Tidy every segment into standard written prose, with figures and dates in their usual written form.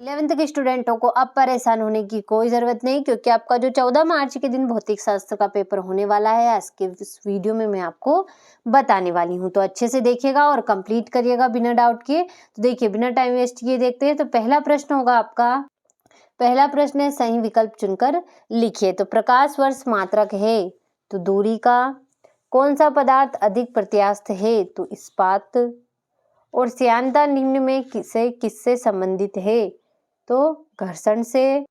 11th के स्टूडेंटों को अब परेशान होने की कोई ज़रूरत नहीं, क्योंकि आपका जो 14 मार्च के दिन भौतिक शास्त्र का पेपर होने वाला है, आज के इस वीडियो में मैं आपको बताने वाली हूँ। तो अच्छे से देखिएगा और कंप्लीट करिएगा बिना डाउट किए। तो देखिए, बिना टाइम वेस्ट किए देखते हैं। तो पहला प्रश्न होगा आपका, पहला प्रश्न है, सही विकल्प चुनकर लिखिए। तो प्रकाश वर्ष मात्रक है तो दूरी का। कौन सा पदार्थ अधिक प्रत्यास्थ है तो इस्पात। और श्यानता निम्न में किससे संबंधित है तो घर्षण से।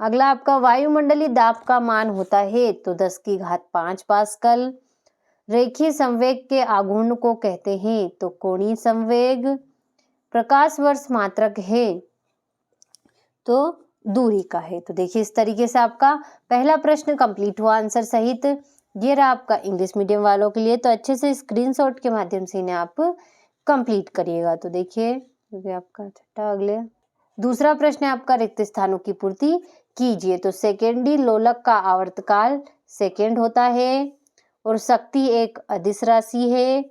अगला आपका, वायुमंडलीय दाब का मान होता है तो 10⁵ पास्कल। रेखीय संवेग के आघूर्ण को कहते हैं तो कोणीय संवेग। प्रकाश वर्ष मात्रक है तो दूरी का है। तो देखिए, इस तरीके से आपका पहला प्रश्न कंप्लीट हुआ आंसर सहित। ये रहा आपका इंग्लिश मीडियम वालों के लिए। तो अच्छे से स्क्रीनशॉट के माध्यम से इन्हें आप कंप्लीट करिएगा। तो देखिए, ये आपका छठा। अगले दूसरा प्रश्न है आपका, रिक्त स्थानों की पूर्ति कीजिए। तो सेकेंडी लोलक का आवर्तकाल सेकेंड होता है और शक्ति एक अदिश राशि है।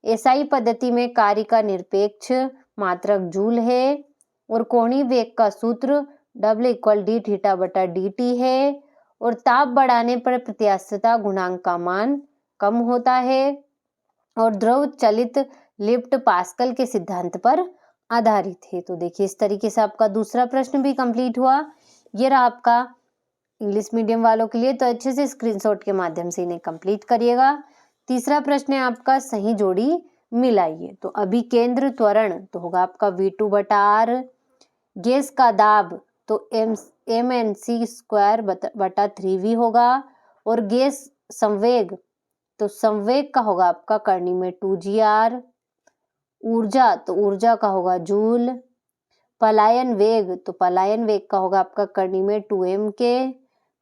एसआई पद्धति में कार्य का निरपेक्ष मात्रक जूल है और कोणीय वेग का सूत्र W=d∠d⁻/dt है। और ताप बढ़ाने पर प्रत्यास्थता गुणांक का मान कम होता है और द्रव चलित लिफ्ट पास्कल के सिद्धांत पर आधारित है। तो देखिए, इस तरीके से आपका दूसरा प्रश्न भी कंप्लीट हुआ। ये रहा आपका इंग्लिश मीडियम वालों के लिए। तो अच्छे से स्क्रीनशॉट के माध्यम से इन्हें कंप्लीट करिएगा। तीसरा प्रश्न है आपका, सही जोड़ी मिलाइए। तो अभिकेंद्र त्वरण तो होगा आपका V2/R। गैस का दाब तो mNc²/3V होगा। और गैस संवेग तो संवेग का होगा आपका करनी में 2gr। ऊर्जा तो ऊर्जा का होगा जूल। पलायन वेग तो पलायन वेग का होगा आपका करनी में 2m के।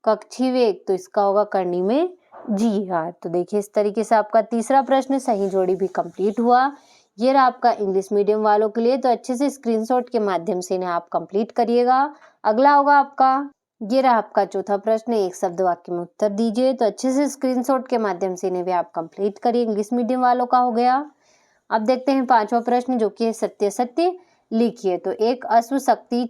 कक्षीय वेग तो इसका होगा करनी में gr। तो देखिए, इस तरीके से आपका तीसरा प्रश्न सही जोड़ी भी कंप्लीट हुआ। ये रहा आपका इंग्लिश मीडियम वालों के लिए। तो अच्छे से स्क्रीनशॉट के माध्यम से इन्हें आप कंप्लीट करिएगा। अगला होगा आपका, ये रहा आपका चौथा प्रश्न, एक शब्द वाक्य में उत्तर दीजिए। तो अच्छे से स्क्रीनशॉट के माध्यम से इन्हें भी आप कंप्लीट करिए। इंग्लिश मीडियम वालों का हो गया। अब देखते हैं पांचवा प्रश्न, जो कि है सत्य सत्य लिखिए। तो एक अश्व शक्ति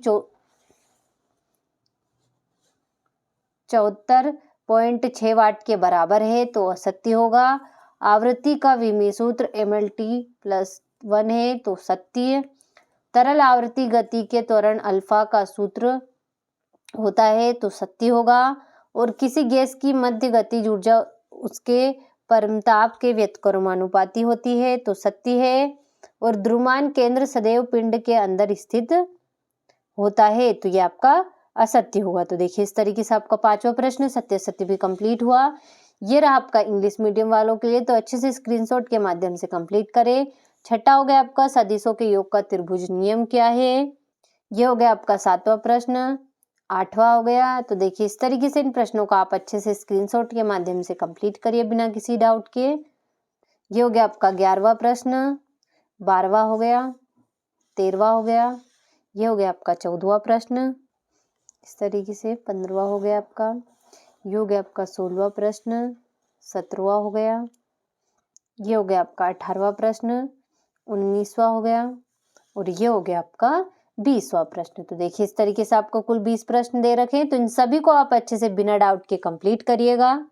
74.6 वाट के बराबर है तो असत्य होगा। आवृत्ति का विमीय सूत्र mLT+1 है तो सत्य। तरल आवृत्ति गति के त्वरण अल्फा का सूत्र होता है तो सत्य होगा। और किसी गैस की मध्य गतिज ऊर्जा उसके परमताप के व्यतक्रमानुपाती होती है तो सत्य है। और द्रुमान केंद्र सदैव पिंड के अंदर स्थित होता है तो ये आपका असत्य होगा। तो देखिए, इस तरीके से आपका पांचवा प्रश्न सत्य सत्य भी कंप्लीट हुआ। ये रहा आपका इंग्लिश मीडियम वालों के लिए। तो अच्छे से स्क्रीनशॉट के माध्यम से कंप्लीट करें। छठा हो गया आपका, सदिशों के योग का त्रिभुज नियम क्या है। ये हो गया आपका सातवां प्रश्न। आठवां हो गया। तो देखिए, इस तरीके से इन प्रश्नों को आप अच्छे से स्क्रीनशॉट के माध्यम से कंप्लीट करिए बिना किसी डाउट के। ये हो गया आपका 11वां प्रश्न। 12वां हो गया। 13वां हो गया। ये हो गया आपका 14वां प्रश्न। इस तरीके से 15वां हो गया आपका। ये हो गया आपका 16वां प्रश्न। 17वां हो गया। ये हो गया आपका 18वां प्रश्न। 19वां हो गया। और ये हो गया आपका 20वां प्रश्न। तो देखिए, इस तरीके से आपको कुल 20 प्रश्न दे रखे हैं। तो इन सभी को आप अच्छे से बिना डाउट के कंप्लीट करिएगा।